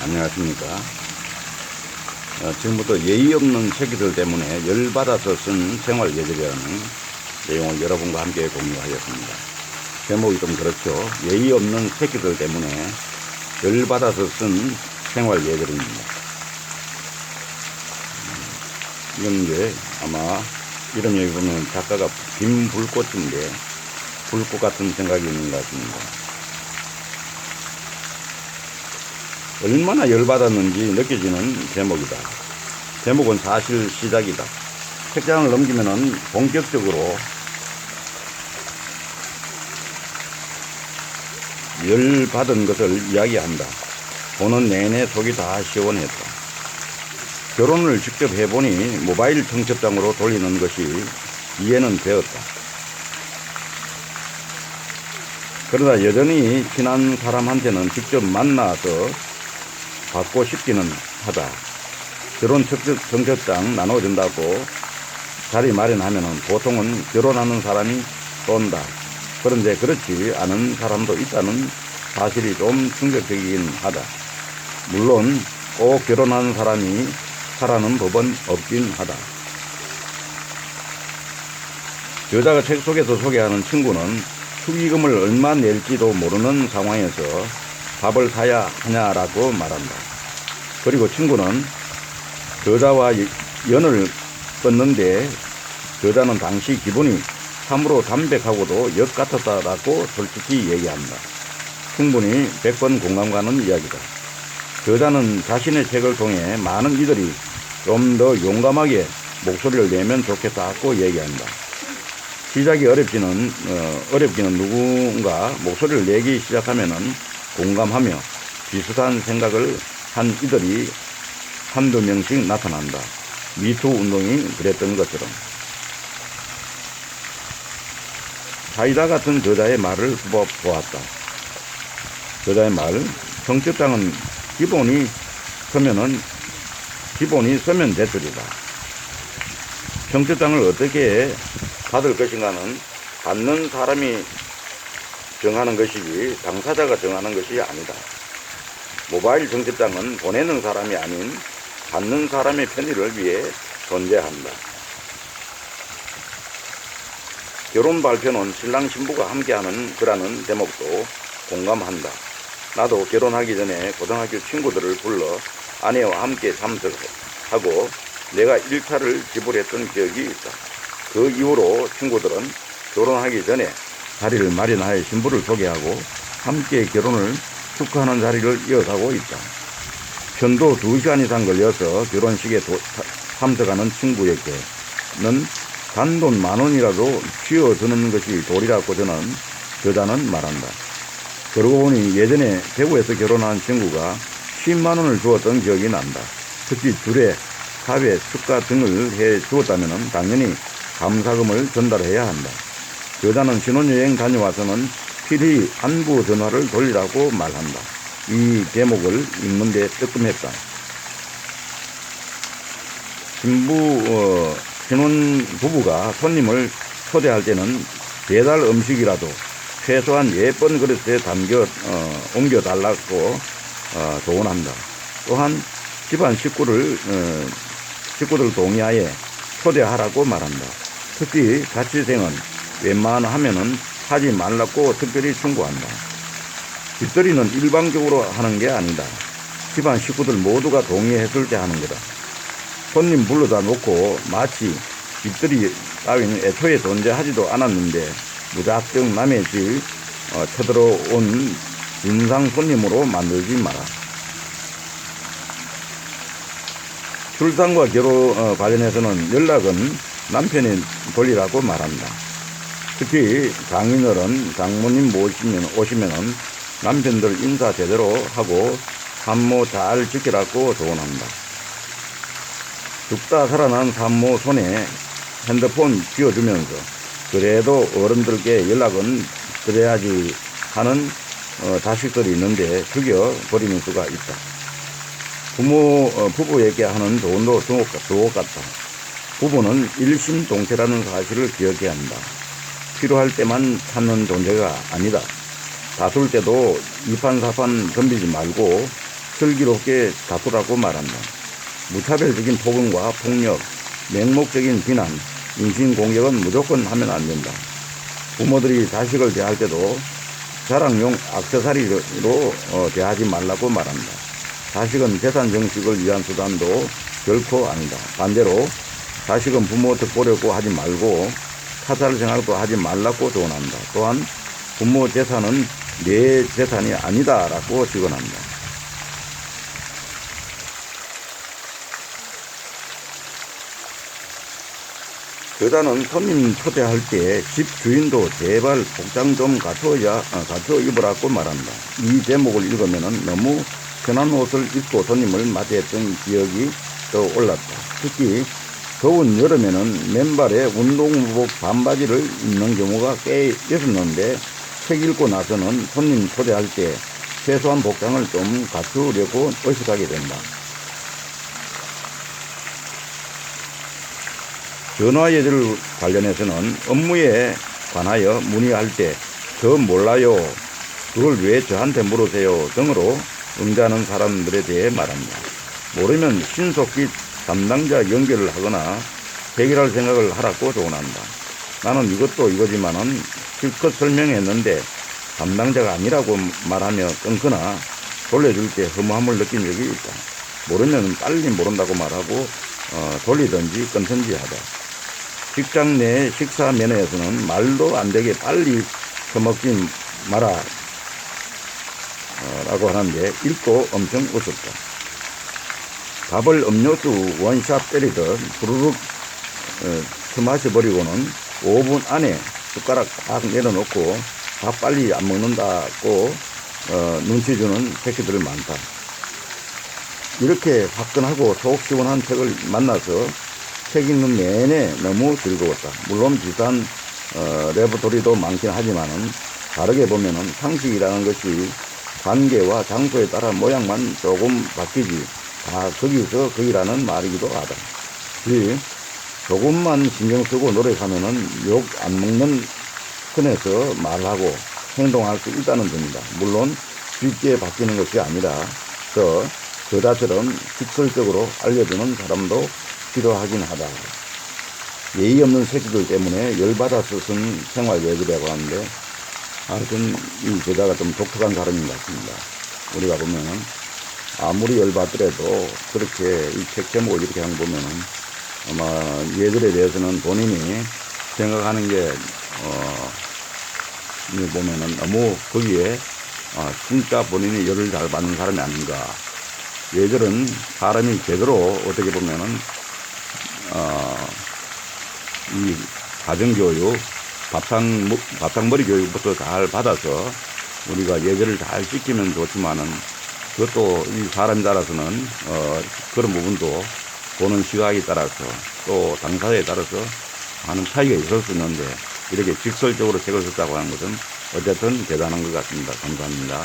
안녕하십니까. 지금부터 예의 없는 새끼들 때문에 열받아서 쓴 생활 예절이라는 내용을 여러분과 함께 공유하겠습니다. 제목이 좀 그렇죠. 예의 없는 새끼들 때문에 열받아서 쓴 생활 예절입니다. 이건 이제 아마 이런 얘기 보면 작가가 빈 불꽃인데 불꽃 같은 생각이 있는 것 같습니다. 얼마나 열받았는지 느껴지는 제목이다. 제목은 사실 시작이다. 책장을 넘기면은 본격적으로 열받은 것을 이야기한다. 보는 내내 속이 다 시원했다. 결혼을 직접 해보니 모바일 청첩장으로 돌리는 것이 이해는 되었다. 그러다 여전히 친한 사람한테는 직접 만나서 받고 싶기는 하다. 결혼 청첩장 나눠준다고 자리 마련하면은 보통은 결혼하는 사람이 쏜다. 그런데 그렇지 않은 사람도 있다는 사실이 좀 충격적이긴 하다. 물론 꼭 결혼하는 사람이 하라는 법은 없긴 하다. 여자가 책 속에서 소개하는 친구는 축의금을 얼마 낼지도 모르는 상황에서 밥을 사야 하냐라고 말한다. 그리고 친구는 여자와 연을 끊는데 여자는 당시 기분이 참으로 담백하고도 역 같았다라고 솔직히 얘기한다. 충분히 100번 공감 가는 이야기다. 여자는 자신의 책을 통해 많은 이들이 좀 더 용감하게 목소리를 내면 좋겠다고 얘기한다. 시작이 어렵기는 누군가 목소리를 내기 시작하면은 공감하며 비슷한 생각을 한 이들이 한두 명씩 나타난다. 미투 운동이 그랬던 것처럼. 사이다 같은 저자의 말을 보았다. 저자의 말, 청첩장은 기본이 서면 대출이다. 청첩장을 어떻게 받을 것인가는 받는 사람이 정하는 것이지 당사자가 정하는 것이 아니다. 모바일 청첩장은 보내는 사람이 아닌 받는 사람의 편의를 위해 존재한다. 결혼 발표는 신랑 신부가 함께하는 거라는 제목도 공감한다. 나도 결혼하기 전에 고등학교 친구들을 불러 아내와 함께 참석하고 내가 일차를 지불했던 기억이 있다. 그 이후로 친구들은 결혼하기 전에 자리를 마련하여 신부를 소개하고 함께 결혼을 축하하는 자리를 이어가고 있다. 편도 2시간 이상 걸려서 결혼식에 참석하는 친구에게는 단돈 10,000원이라도 쥐어주는 것이 도리라고 여자는 말한다. 그러고 보니 예전에 대구에서 결혼한 친구가 100,000원을 주었던 기억이 난다. 특히 주례, 사회, 축가 등을 해 주었다면 당연히 감사금을 전달해야 한다. 여자는 신혼여행 다녀와서는 필히 안부 전화를 돌리라고 말한다. 이 제목을 읽는데 뜨끔했다. 신혼 부부가 손님을 초대할 때는 배달 음식이라도 최소한 예쁜 그릇에 옮겨달라고 조언한다. 또한 집안 식구들 동의하에 초대하라고 말한다. 특히 자취생은 웬만하면은 하지 말라고 특별히 충고한다. 집들이는 일방적으로 하는 게 아니다. 집안 식구들 모두가 동의했을 때 하는 거다. 손님 불러다 놓고 마치 집들이 따위는 애초에 존재하지도 않았는데 무작정 남의 집 쳐들어온 진상 손님으로 만들지 마라. 출산과 결혼 관련해서는 연락은 남편이 돌리라고 말한다. 특히 장인어른, 장모님 오시면은 남편들 인사 제대로 하고 산모 잘 지키라고 조언한다. 죽다 살아난 산모 손에 핸드폰 쥐어주면서 그래도 어른들께 연락은 드려야지 하는 자식들이 있는데 죽여버리는 수가 있다. 부부에게 하는 조언도 주옥 같다. 부부는 일심동체라는 사실을 기억해야 한다. 필요할 때만 찾는 존재가 아니다. 다툴 때도 이판사판 덤비지 말고 슬기롭게 다투라고 말한다. 무차별적인 폭언과 폭력, 맹목적인 비난, 인신공격은 무조건 하면 안 된다. 부모들이 자식을 대할 때도 자랑용 액세서리로 대하지 말라고 말한다. 자식은 재산 정식을 위한 수단도 결코 아니다. 반대로 자식은 부모 덕보려고 하지 말고 타살 생활도 하지 말라고 조언한다. 또한 부모 재산은 내 재산이 아니다라고 직언한다. 여자는 손님 초대할 때 집 주인도 제발 복장 좀 갖춰 입으라고 말한다. 이 제목을 읽으면 너무 편한 옷을 입고 손님을 맞이했던 기억이 떠올랐다. 특히 더운 여름에는 맨발에 운동복 반바지를 입는 경우가 꽤 있었는데 책 읽고 나서는 손님 초대할 때 최소한 복장을 좀 갖추려고 의식하게 된다. 전화 예절 관련해서는 업무에 관하여 문의할 때 저 몰라요, 그걸 왜 저한테 물으세요 등으로 응대하는 사람들에 대해 말한다. 모르면 신속히 담당자 연결을 하거나 해결할 생각을 하라고 조언한다. 나는 이것도 이거지만은 실컷 설명했는데 담당자가 아니라고 말하며 끊거나 돌려줄 때 허무함을 느낀 적이 있다. 모르면 빨리 모른다고 말하고 돌리든지 끊든지 하다. 직장 내 식사 매너에서는 말도 안 되게 빨리 처먹지 마라 라고 하는데 읽고 엄청 웃었다. 밥을 음료수 원샷 때리듯 부르륵 처마셔버리고는 5분 안에 숟가락 딱 내려놓고 밥 빨리 안 먹는다고 눈치 주는 새끼들 많다. 이렇게 화끈하고 속 시원한 책을 만나서 책 읽는 내내 너무 즐거웠다. 물론 비슷한 레퍼토리도 많긴 하지만은 다르게 보면은 상식이라는 것이 관계와 장소에 따라 모양만 조금 바뀌지 다 거기서 거기라는 말이기도 하다. 즉 조금만 신경 쓰고 노력하면은 욕 안 먹는 선에서 말하고 행동할 수 있다는 점이다. 물론 쉽게 바뀌는 것이 아니라 저자처럼 직설적으로 알려주는 사람도 필요하긴 하다. 예의 없는 새끼들 때문에 열받아서 쓴 생활 예절이라고 하는데 하여튼 이 저자가 좀 독특한 사람인 것 같습니다. 우리가 보면은 아무리 열받더라도 그렇게 이 책 제목을 이렇게 한 거 보면은 아마 예절에 대해서는 본인이 생각하는 게 보면은 너무 거기에 진짜 본인이 열을 잘 받는 사람이 아닌가. 예절은 사람이 제대로 어떻게 보면은 이 가정교육, 밥상머리 교육부터 잘 받아서 우리가 예절을 잘 지키면 좋지만은 그것도 이 사람에 따라서는 그런 부분도 보는 시각에 따라서 또 당사자에 따라서 하는 차이가 있을 수 있는데 이렇게 직설적으로 책을 썼다고 하는 것은 어쨌든 대단한 것 같습니다. 감사합니다.